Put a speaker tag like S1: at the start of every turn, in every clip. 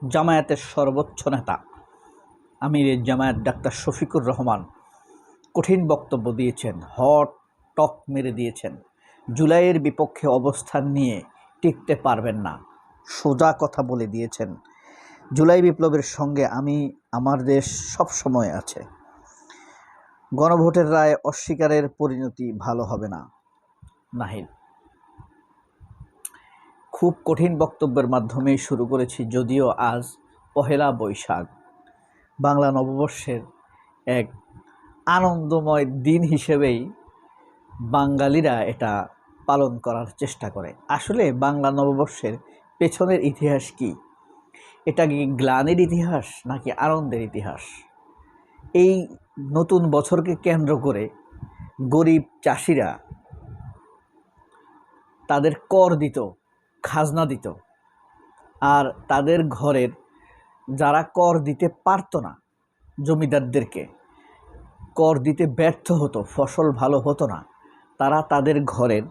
S1: জামায়াতের সর্বোচ্চ নেতা আমিরে জামায়াত ডাক্তার শফিকুর রহমান কঠিন বক্তব্য দিয়েছেন, হট টক মেরে দিয়েছেন। জুলাইয়ের বিপক্ষে অবস্থান নিয়ে টিকতে পারবেন না, সোজা কথা বলে দিয়েছেন। জুলাই বিপ্লবের সঙ্গে আমার দেশ সব সময় আছে। গণভোটের রায় অস্বীকারের পরিণতি ভালো হবে না। নাহিদ খুব কঠিন বক্তব্যের মাধ্যমেই শুরু করেছি, যদিও আজ পহেলা বৈশাখ, বাংলা নববর্ষের এক আনন্দময় দিন হিসেবেই বাঙালিরা এটা পালন করার চেষ্টা করে। আসলে বাংলা নববর্ষের পেছনের ইতিহাস কি? এটা কি গ্লানির ইতিহাস নাকি আনন্দের ইতিহাস? এই নতুন বছরকে কেন্দ্র করে গরিব চাষিরা তাদের কর দিত, খাজনা দিত, আর তাদের ঘরের যারা কর দিতে পারত না, জমিদারদেরকে কর দিতে ব্যর্থ হতো, ফসল ভালো হতো না, তারা তাদের ঘরের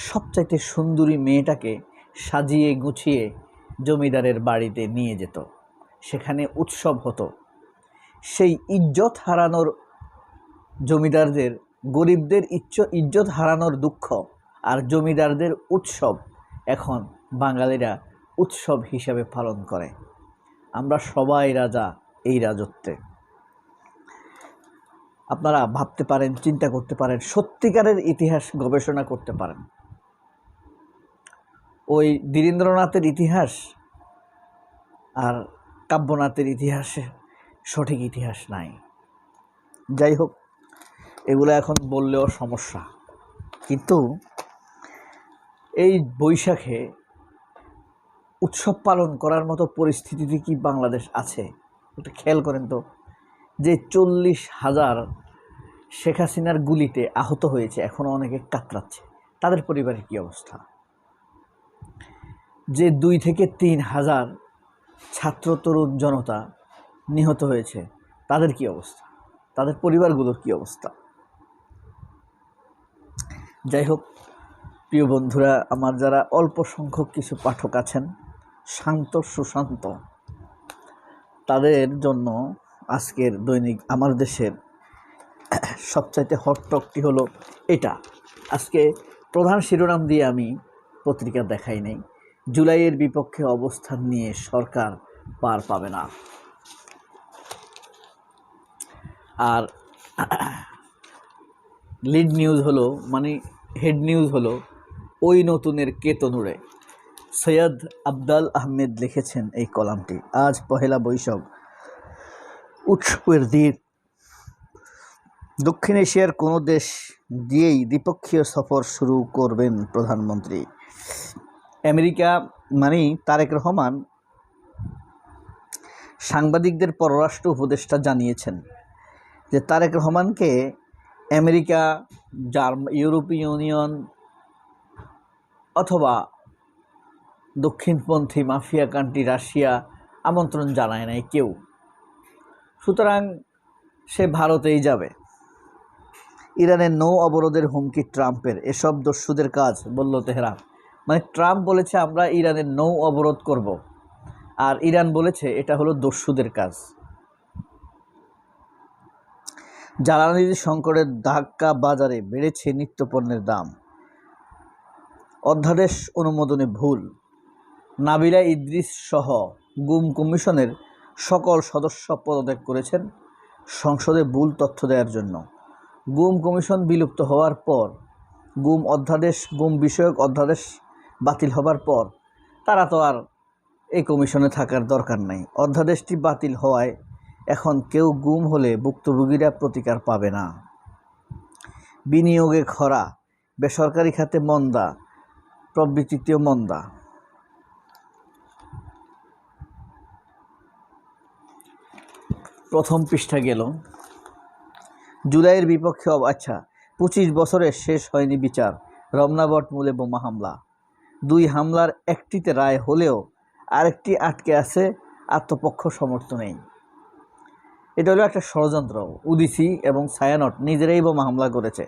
S1: সবচাইতে সুন্দরী মেয়েটাকে সাজিয়ে গুছিয়ে জমিদারের বাড়িতে নিয়ে যেত। সেখানে উৎসব হতো। সেই ইজ্জত হারানোর জমিদারদের, গরিবদের ইজ্জত হারানোর দুঃখ আর জমিদারদের উৎসব এখন বাঙালিরা উৎসব হিসাবে পালন করে। আমরা সবাই রাজা এই রাজত্বে। আপনারা ভাবতে পারেন, চিন্তা করতে পারেন, সত্যিকারের ইতিহাস গবেষণা করতে পারেন। ওই ধীরেন্দ্রনাথের ইতিহাস আর কাব্যনাথের ইতিহাসে সঠিক ইতিহাস নাই। যাই হোক, এগুলো এখন বললেও সমস্যা। কিন্তু এই বৈশাখে উৎসব পালন করার মতো পরিস্থিতিতে কি বাংলাদেশ আছে? একটু খেয়াল করেন তো, যে 40,000 শেখ হাসিনার গুলিতে আহত হয়েছে, এখনও অনেকে কাতরাচ্ছে, তাদের পরিবারের কী অবস্থা? যে 2 থেকে 3,000 ছাত্র তরুণ জনতা নিহত হয়েছে, তাদের কী অবস্থা? তাদের পরিবারগুলোর কী অবস্থা? যাই হোক, প্রিয় বন্ধুরা, আমার যারা অল্প সংখ্যক কিছু পাঠক আছেন, শান্ত সুশান্ত, তাদের জন্য আজকের দৈনিক আমার দেশের সবচাইতে হট টকটি হলো এটা। আজকে প্রধান শিরোনাম দিয়ে আমি পত্রিকা দেখাই নাই, জুলাইয়ের বিপক্ষে অবস্থান নিয়ে সরকার পার পাবে না। আর লিড নিউজ হলো, মানে হেড নিউজ হলো, ওই নতুনের কেতনুরে। সৈয়দ আবদাল আহমেদ লিখেছেন এই কলামটি। আজ পহেলা বৈশাখ, উৎসবের দিন। দক্ষিণ এশিয়ার কোনো দেশ দিয়েই দ্বিপক্ষীয় সফর শুরু করবেন প্রধানমন্ত্রী। আমেরিকা মানে তারেক রহমান সাংবাদিকদের পররাষ্ট্র উপদেষ্টা জানিয়েছেন যে তারেক রহমানকে আমেরিকা, ইউরোপীয় ইউনিয়ন অথবা দক্ষিণপন্থী মাফিয়া কান্ট্রি রাশিয়া আমন্ত্রণ জানায় নাই কেউ। সুতরাং সে ভারতেই যাবে। ইরানের নৌ অবরোধের হুমকি ট্রাম্পের, এসব দস্যুদের কাজ, বলল তেহরান। মানে ট্রাম্প বলেছে আমরা ইরানের নৌ অবরোধ করব, আর ইরান বলেছে এটা হলো দস্যুদের কাজ। জ্বালানির সংকটের ধাক্কা, বাজারে বেড়েছে নিত্যপণ্যের দাম। অধ্যাদেশ অনুমোদনে ভুল। নাবিলা ইদ্রিস সহ গুম কমিশনের সকল সদস্য পদত্যাগ করেছেন সংসদে ভুল তথ্য দেওয়ার জন্য। গুম কমিশন বিলুপ্ত হওয়ার পর, গুম বিষয়ক অধ্যাদেশ বাতিল হবার পর তারা তো আর এই কমিশনে থাকার দরকার নাই। অধ্যাদেশটি বাতিল হওয়ায় এখন কেউ গুম হলে ভুক্তভোগীরা প্রতিকার পাবে না। বিনিয়োগে খরা, বেসরকারি খাতে মন্দা, প্রবৃদ্ধিতেও মন্দা। প্রথম পৃষ্ঠা গেল। জুলাইয়ের বিপক্ষে 25 বছরে শেষ হয়নি বিচার, রমনা বটমূলে বোমা হামলা। 2 হামলার একটিতে রায় হলেও আরেকটি আটকে আছে, আত্মপক্ষ সমর্থ নেই। এটা হলো একটা ষড়যন্ত্র। উদিসি এবং ছায়ানট নিজেরাই বোমা হামলা করেছে।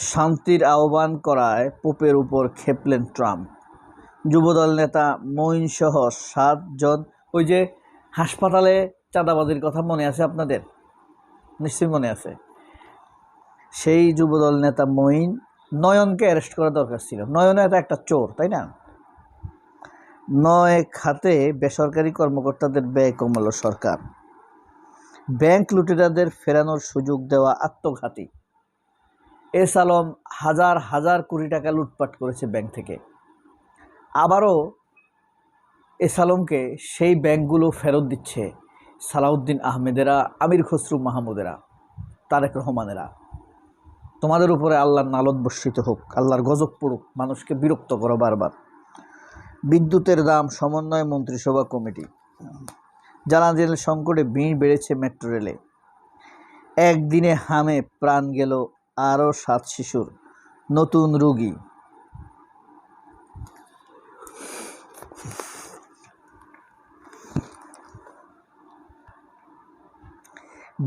S1: শান্তির আহ্বান করায় পোপের উপর ক্ষেপলেন ট্রাম্প। যুবদল নেতা মঈন সহ 7 জন, ওই যে হাসপাতালে চাঁদাবাজির কথা মনে আছে আপনাদের? নিশ্চয়ই মনে আছে। সেই যুবদল নেতা মঈন, নয়নকে অ্যারেস্ট করা দরকার ছিল। নয়নও একটা চোর, তাই না? 9 খাতে বেসরকারি কর্মকর্তাদের ব্যয় কমালো সরকার। ব্যাংক লুটেরাদের ফেরানোর সুযোগ দেওয়া আত্মঘাতী। এস আলম হাজার হাজার কোটি টাকা লুটপাট করেছে ব্যাংক থেকে। আবারও এস আলমকে সেই ব্যাংকগুলো ফেরত দিচ্ছে সালাউদ্দিন আহমেদেরা, আমির খসরু মাহমুদেরা, তারেক রহমানেরা। তোমাদের উপরে আল্লাহর নালত বর্ষিত হোক, আল্লাহর গজব পড়ুক, মানুষকে বিরক্ত করো বারবার। বিদ্যুতের দাম সমন্বয় মন্ত্রিসভা কমিটি। জ্বালানি সংকটে ভিড় বেড়েছে মেট্রো রেলে। একদিনে হামে প্রাণ গেল আরও 7 শিশুর। নতুন রোগী।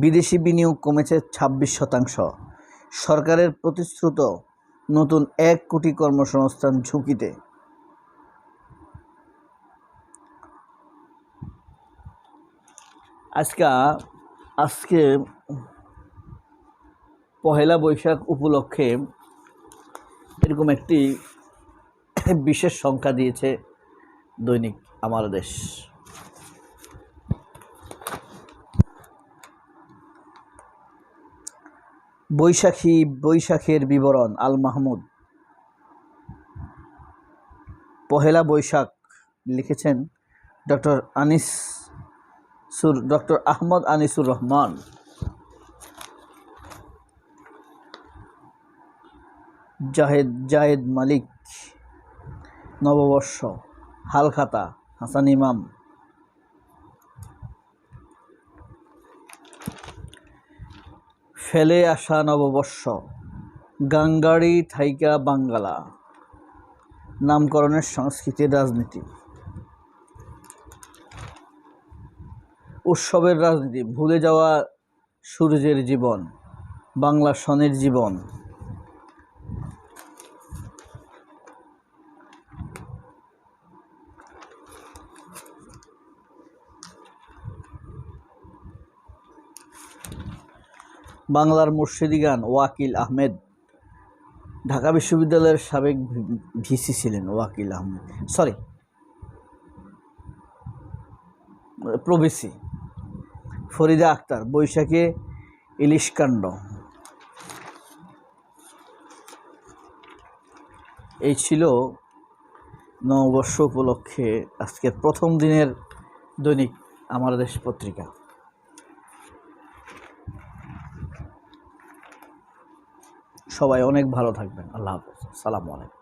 S1: বিদেশি বিনিয়োগ কমেছে 26%। সরকারের প্রতিশ্রুত নতুন 1 কোটি কর্মসংস্থান ঝুঁকিতে। আজকে পহেলা বৈশাখ উপলক্ষে এরকম একটি বিশেষ সংখ্যা দিয়েছে দৈনিক আমার দেশ। বৈশাখের বিবরণ। আল মাহমুদ। পহেলা বৈশাখ লিখেছেন ডক্টর আহমদ আনিসুর রহমান। জাহেদ মালিক। নববর্ষ। হালখাতা হাসান ইমাম। ফেলে আসা নববর্ষ। গাঙ্গাড়ি থাইকা বাঙ্গালা। নামকরণের সংস্কৃতির রাজনীতি। উৎসবের রাজনীতি। ভুলে যাওয়া সূর্যের জীবন, বাংলা সনের জীবন। বাংলার মুর্শিদি গান। ওয়াকিল আহমেদ। ঢাকা বিশ্ববিদ্যালয়ের সাবেক ভিসি ছিলেন ওয়াকিল আহমেদ, প্রভিসি। ফরিদা আক্তার। বৈশাখে ইলিশকাণ্ড। এই ছিল নববর্ষ উপলক্ষে আজকের প্রথম দিনের দৈনিক আমার দেশ পত্রিকা। সবাই অনেক ভালো থাকবেন। আল্লাহ হাফেজ। আসসালামু আলাইকুম।